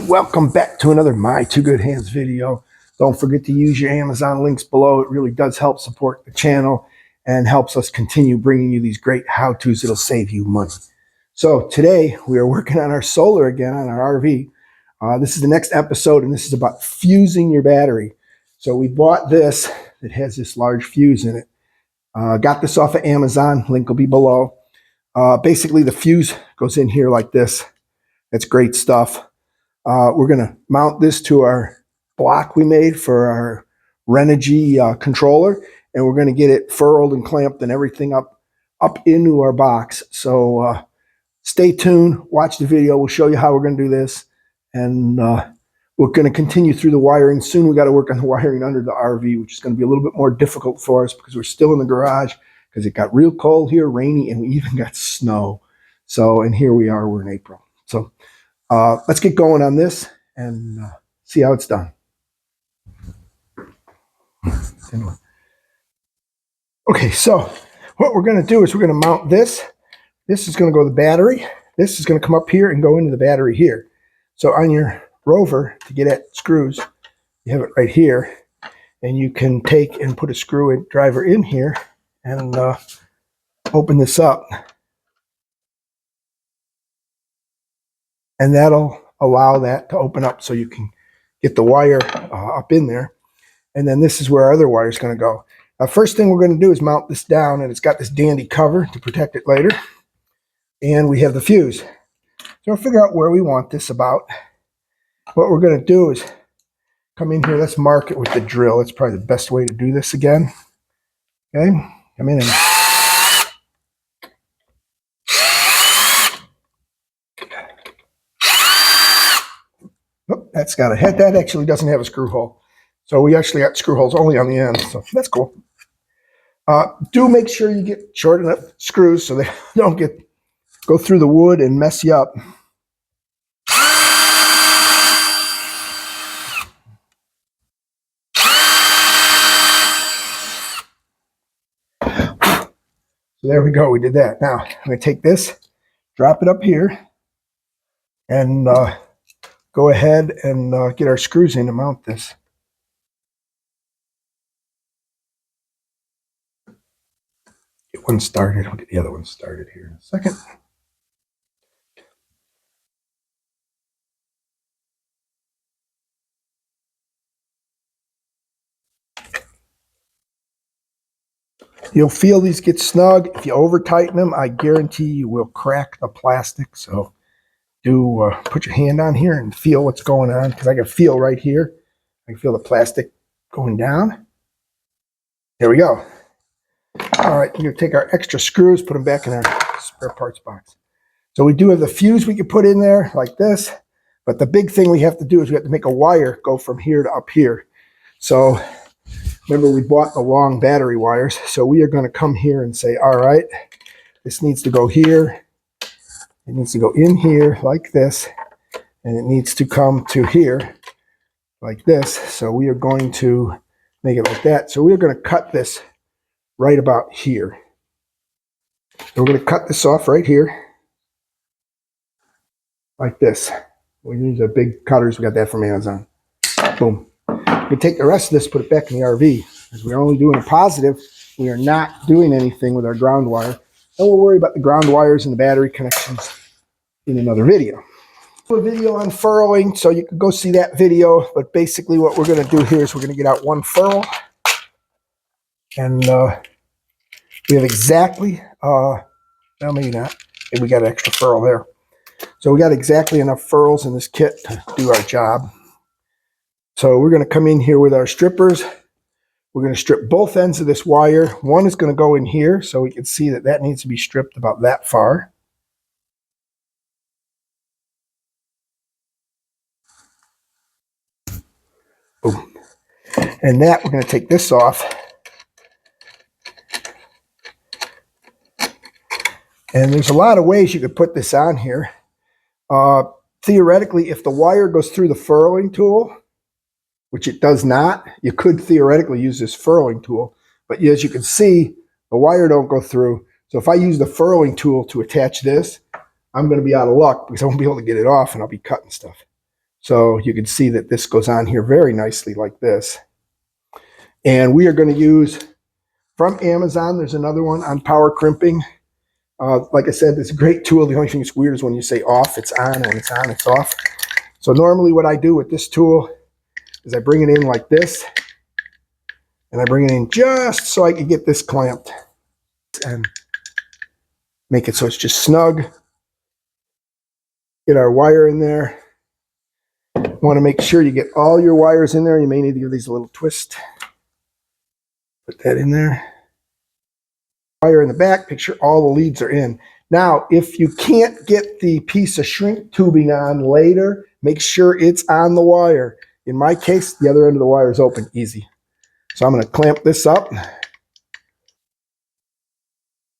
welcome back to another My Two Good Hands video. Don't forget to use your Amazon links below. It really does help support the channel and helps us continue bringing you these great how-tos that'll save you money. So today we are working on our solar again on our RV. This is the next episode, and this is about fusing your battery. So we bought this that has this large fuse in it. Got this off of Amazon, link will be below. Basically the fuse goes in here like this. That's great stuff. We're going to mount this to our block we made for our Renogy controller, and we're going to get it furled and clamped and everything up into our box. So stay tuned, watch the video. We'll show you how we're going to do this, and we're going to continue through the wiring. Soon we got to work on the wiring under the RV, which is going to be a little bit more difficult for us because we're still in the garage because it got real cold here, rainy, and we even got snow. So, and here we are, we're in April. So let's get going on this and see how it's done. Okay, so what we're going to do is we're going to mount this. This is going to go to the battery. This is going to come up here and go into the battery here. So on your Rover, to get at screws, you have it right here. And you can take and put a screw in, driver in here and open this up. And that'll allow that to open up so you can get the wire up in there. And then this is where our other wire is going to go. Now, first thing we're going to do is mount this down, and it's got this dandy cover to protect it later. And we have the fuse. So we'll figure out where we want this about. What we're going to do is come in here. Let's mark it with the drill. That's probably the best way to do this again. Okay, come in and oh, that's got a head. That actually doesn't have a screw hole. So we actually got screw holes only on the end. So that's cool. Do make sure you get short enough screws so they don't go through the wood and mess you up. So there we go. We did that. Now I'm going to take this, drop it up here, and go ahead and get our screws in to mount this. Get one started. I'll get the other one started here in a second. You'll feel these get snug. If you over tighten them, I guarantee you will crack the plastic. So do put your hand on here and feel what's going on, because I can feel right here. I can feel the plastic going down. There we go. All right, we're going to take our extra screws, put them back in our spare parts box. So we do have the fuse we can put in there like this, but the big thing we have to do is we have to make a wire go from here to up here. So remember, we bought the long battery wires, so we are going to come here and say, all right, this needs to go here. It needs to go in here like this, and it needs to come to here like this. So we are going to make it like that. So we are going to cut this right about here. So we're going to cut this off right here like this. We use our big cutters. We got that from Amazon. Boom. We take the rest of this, put it back in the RV. Because we're only doing a positive, we are not doing anything with our ground wire. And we'll worry about the ground wires and the battery connections in another video. A video on furling, so you can go see that video. But basically what we're going to do here is we're going to get out one furl. And we have exactly, well, maybe not. Maybe we got an extra furl there. So we got exactly enough furls in this kit to do our job. So we're going to come in here with our strippers. We're going to strip both ends of this wire. One is going to go in here, so we can see that that needs to be stripped about that far. Boom. And that, we're going to take this off. And there's a lot of ways you could put this on here. Theoretically, if the wire goes through the furling tool, which it does not, you could theoretically use this furling tool. But as you can see, the wire don't go through. So if I use the furling tool to attach this, I'm going to be out of luck because I won't be able to get it off and I'll be cutting stuff. So you can see that this goes on here very nicely like this. And we are going to use from Amazon. There's another one on power crimping. Like I said, it's a great tool. The only thing that's weird is when you say off, it's on. When it's on, it's off. So normally what I do with this tool is I bring it in like this. And I bring it in just so I can get this clamped. And make it so it's just snug. Get our wire in there. Want to make sure you get all your wires in there. You may need to give these a little twist. Put that in there. Wire in the back, make sure all the leads are in. Now, if you can't get the piece of shrink tubing on later, make sure it's on the wire. In my case, the other end of the wire is open, easy. So I'm going to clamp this up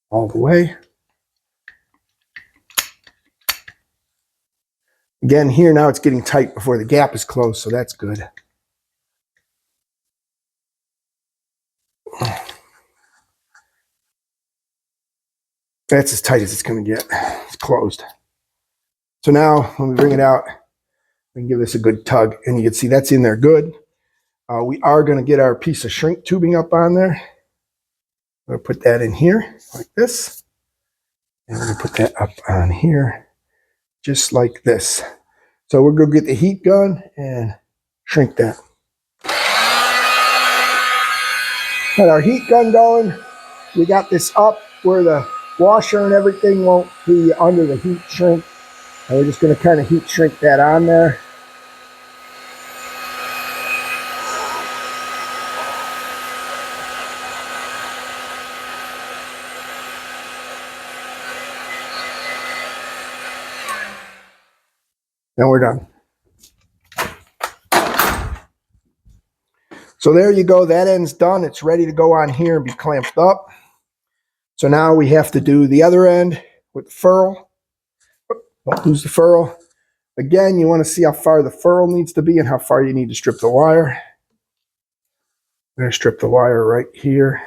all the way. Again, here now it's getting tight before the gap is closed, so that's good. That's as tight as it's going to get. It's closed. So now, when we bring it out, we can give this a good tug, and you can see that's in there good. We are going to get our piece of shrink tubing up on there. I'm going to put that in here, like this. And we're going to put that up on here, just like this. So we're going to get the heat gun and shrink that. Got our heat gun going. We got this up where the washer and everything won't be under the heat shrink. And we're just going to kind of heat shrink that on there. And we're done. So there you go. That end's done. It's ready to go on here and be clamped up. So now we have to do the other end with the ferrule. Don't lose the ferrule. Again, you want to see how far the ferrule needs to be and how far you need to strip the wire. I'm going to strip the wire right here.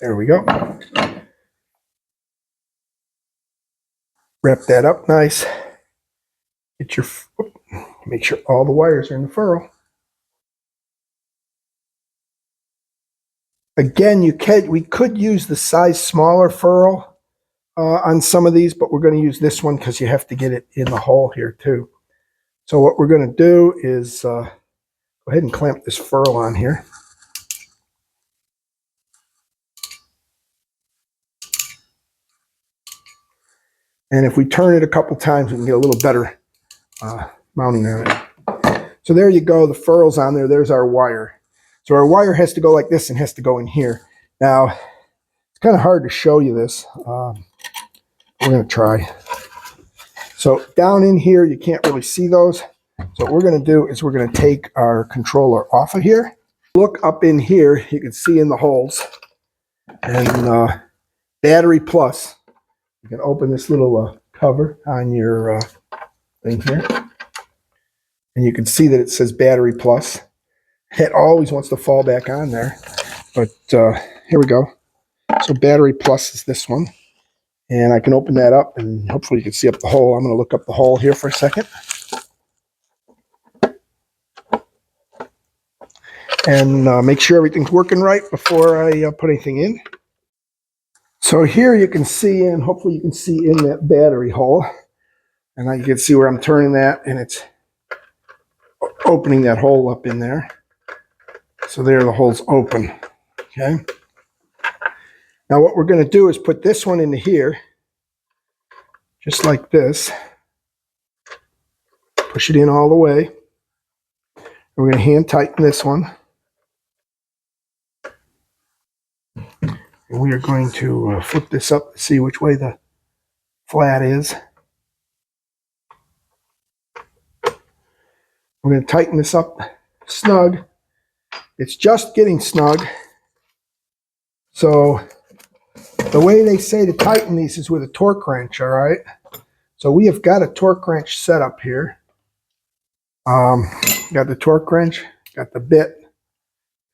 There we go. Wrap that up nice. Get your, make sure all the wires are in the ferrule. Again, we could use the size smaller ferrule on some of these, but we're going to use this one because you have to get it in the hole here too. So what we're going to do is go ahead and clamp this ferrule on here. And if we turn it a couple times, we can get a little better mounting on it. So there you go. The ferrule's on there. There's our wire. So our wire has to go like this and has to go in here. Now, it's kind of hard to show you this. We're going to try. So down in here, you can't really see those. So what we're going to do is we're going to take our controller off of here. Look up in here, you can see in the holes. And battery plus. You can open this little cover on your thing here. And you can see that it says battery plus. It always wants to fall back on there. But here we go. So battery plus is this one. And I can open that up and hopefully you can see up the hole. I'm going to look up the hole here for a second. And make sure everything's working right before I put anything in. So here you can see, and hopefully you can see in that battery hole. And now you can see where I'm turning that, and it's opening that hole up in there. So there, the hole's open. Okay. Now what we're going to do is put this one into here, just like this. Push it in all the way. We're going to hand tighten this one. And we are going to flip this up to see which way the flat is. We're going to tighten this up snug. It's just getting snug. So the way they say to tighten these is with a torque wrench, all right? So we have got a torque wrench set up here. Got the torque wrench, got the bit.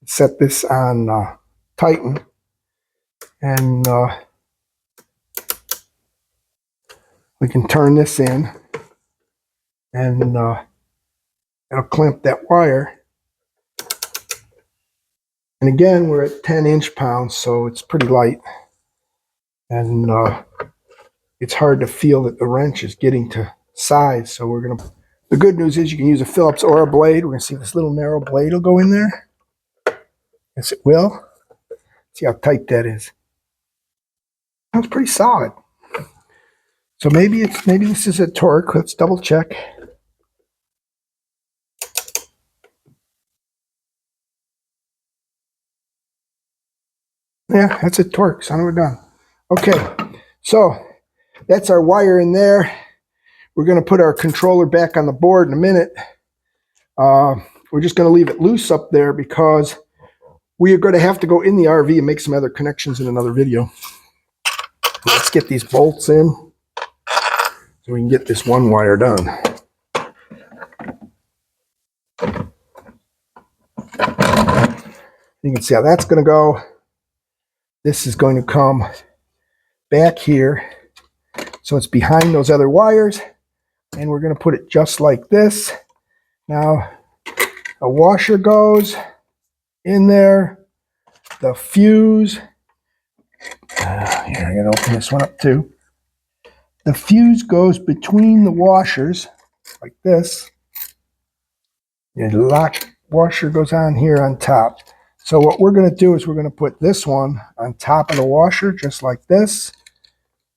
Set this on tighten, and we can turn this in, and it'll clamp that wire. And again, we're at 10 inch-pounds, so it's pretty light, and it's hard to feel that the wrench is getting to size. So we're gonna. The good news is you can use a Phillips or a blade. We're gonna see this little narrow blade will go in there. Yes, it will. See how tight that is. Sounds pretty solid. So maybe this is a torque. Let's double check. Yeah, that's a torque. Son of a gun. Okay, so that's our wire in there. We're going to put our controller back on the board in a minute. We're just going to leave it loose up there because we are going to have to go in the RV and make some other connections in another video. Let's get these bolts in so we can get this one wire done. You can see how that's going to go. This is going to come back here, so it's behind those other wires, and we're going to put it just like this. Now, a washer goes in there, the fuse, here, I'm going to open this one up too. The fuse goes between the washers, like this. The lock washer goes on here on top. So what we're going to do is we're going to put this one on top of the washer, just like this.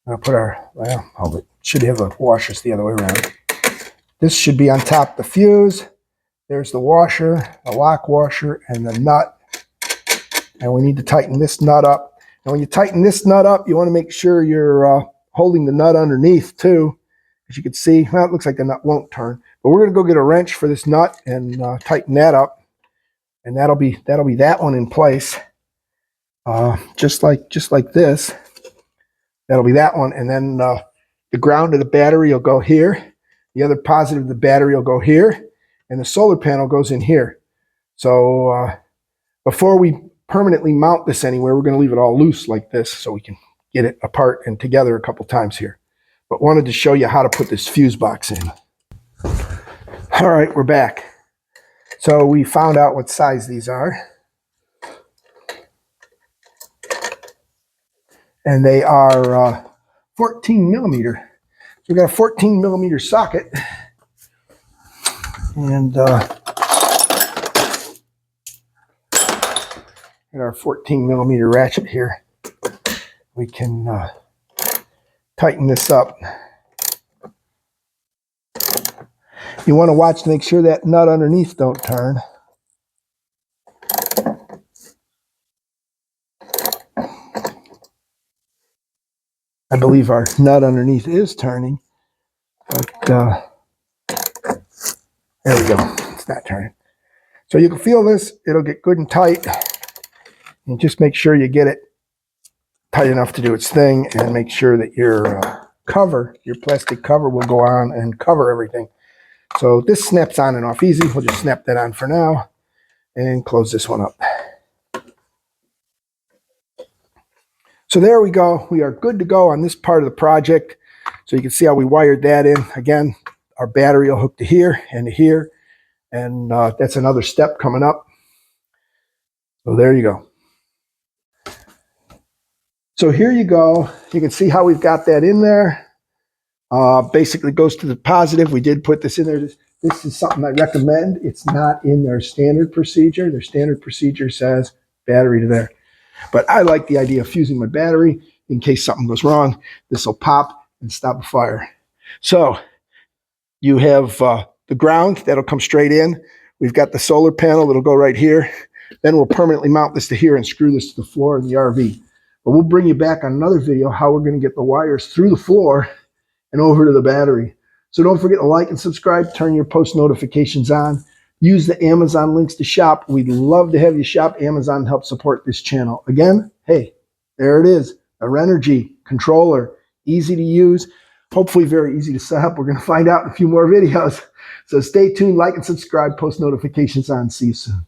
I'll put our, well, hold it. Should have the washers the other way around. This should be on top of the fuse. There's the washer, the lock washer, and the nut. And we need to tighten this nut up. And when you tighten this nut up, you want to make sure you're holding the nut underneath too. As you can see, well, it looks like the nut won't turn. But we're going to go get a wrench for this nut and tighten that up. And that'll be that one in place, just like this. That'll be that one, and then the ground of the battery will go here. The other positive of the battery will go here, and the solar panel goes in here. So before we permanently mount this anywhere, we're going to leave it all loose like this so we can get it apart and together a couple times here. But wanted to show you how to put this fuse box in. All right, we're back. So we found out what size these are. And they are 14 millimeter. So we've got a 14 millimeter socket. And our 14 millimeter ratchet here. We can tighten this up. You want to watch to make sure that nut underneath don't turn. I believe our nut underneath is turning, but there we go. It's not turning. So you can feel this. It'll get good and tight. And just make sure you get it tight enough to do its thing, and make sure that your cover, your plastic cover, will go on and cover everything. So this snaps on and off easy. We'll just snap that on for now and close this one up. So there we go. We are good to go on this part of the project. So you can see how we wired that in. Again, our battery will hook to here and to here. And that's another step coming up. So there you go. So here you go. You can see how we've got that in there. Basically goes to the positive. We did put this in there. This is something I recommend. It's not in their standard procedure. Their standard procedure says battery to there. But I like the idea of fusing my battery in case something goes wrong. This will pop and stop a fire. So you have the ground that'll come straight in. We've got the solar panel that'll go right here. Then we'll permanently mount this to here and screw this to the floor in the RV. But we'll bring you back on another video how we're going to get the wires through the floor and over to the battery. So don't forget to like and subscribe. Turn your post notifications on. Use the Amazon links to shop. We'd love to have you shop. Amazon helps support this channel. Again, hey, there it is. A Renogy controller. Easy to use. Hopefully very easy to set up. We're going to find out in a few more videos. So stay tuned, like and subscribe, post notifications on. See you soon.